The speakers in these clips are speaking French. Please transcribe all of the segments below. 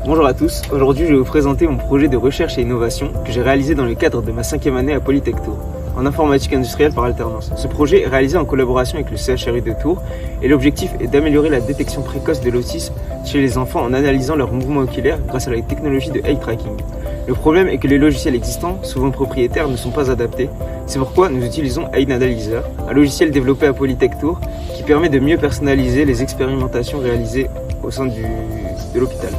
Bonjour à tous, aujourd'hui je vais vous présenter mon projet de recherche et innovation que j'ai réalisé dans le cadre de ma 5e année à Polytech Tours, en informatique industrielle par alternance. Ce projet est réalisé en collaboration avec le CHRU de Tours et l'objectif est d'améliorer la détection précoce de l'autisme chez les enfants en analysant leurs mouvements oculaires grâce à la technologie de eye tracking. Le problème est que les logiciels existants, souvent propriétaires, ne sont pas adaptés. C'est pourquoi nous utilisons Eye Analyzer, un logiciel développé à Polytech Tours qui permet de mieux personnaliser les expérimentations réalisées au sein de l'hôpital.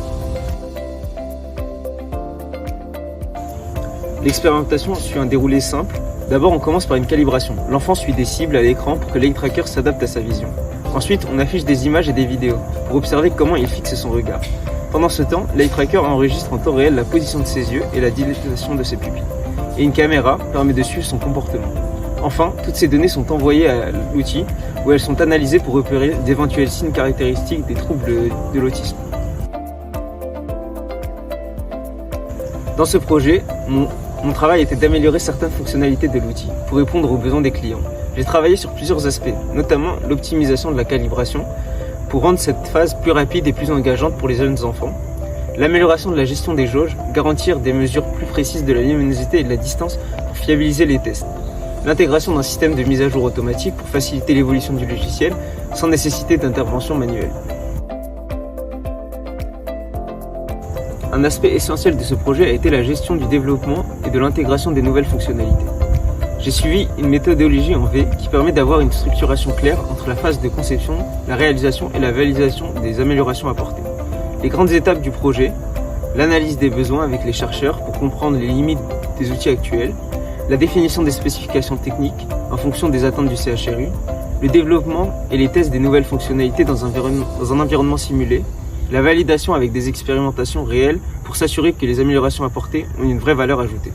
L'expérimentation suit un déroulé simple. D'abord, on commence par une calibration. L'enfant suit des cibles à l'écran pour que l'eye tracker s'adapte à sa vision. Ensuite, on affiche des images et des vidéos pour observer comment il fixe son regard. Pendant ce temps, l'eye tracker enregistre en temps réel la position de ses yeux et la dilatation de ses pupilles. Et une caméra permet de suivre son comportement. Enfin, toutes ces données sont envoyées à l'outil où elles sont analysées pour repérer d'éventuels signes caractéristiques des troubles de l'autisme. Dans ce projet, mon travail était d'améliorer certaines fonctionnalités de l'outil pour répondre aux besoins des clients. J'ai travaillé sur plusieurs aspects, notamment l'optimisation de la calibration pour rendre cette phase plus rapide et plus engageante pour les jeunes enfants, l'amélioration de la gestion des jauges, garantir des mesures plus précises de la luminosité et de la distance pour fiabiliser les tests, l'intégration d'un système de mise à jour automatique pour faciliter l'évolution du logiciel sans nécessité d'intervention manuelle. Un aspect essentiel de ce projet a été la gestion du développement et de l'intégration des nouvelles fonctionnalités. J'ai suivi une méthodologie en V qui permet d'avoir une structuration claire entre la phase de conception, la réalisation et la validation des améliorations apportées. Les grandes étapes du projet, l'analyse des besoins avec les chercheurs pour comprendre les limites des outils actuels, la définition des spécifications techniques en fonction des attentes du CHRU, le développement et les tests des nouvelles fonctionnalités dans un environnement simulé, la validation avec des expérimentations réelles pour s'assurer que les améliorations apportées ont une vraie valeur ajoutée.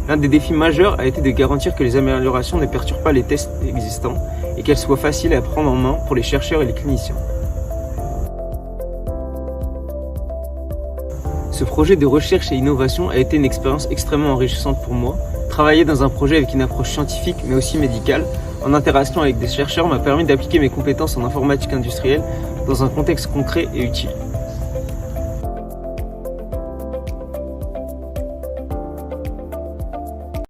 L'un des défis majeurs a été de garantir que les améliorations ne perturbent pas les tests existants et qu'elles soient faciles à prendre en main pour les chercheurs et les cliniciens. Ce projet de recherche et innovation a été une expérience extrêmement enrichissante pour moi. Travailler dans un projet avec une approche scientifique mais aussi médicale, en interaction avec des chercheurs, m'a permis d'appliquer mes compétences en informatique industrielle dans un contexte concret et utile.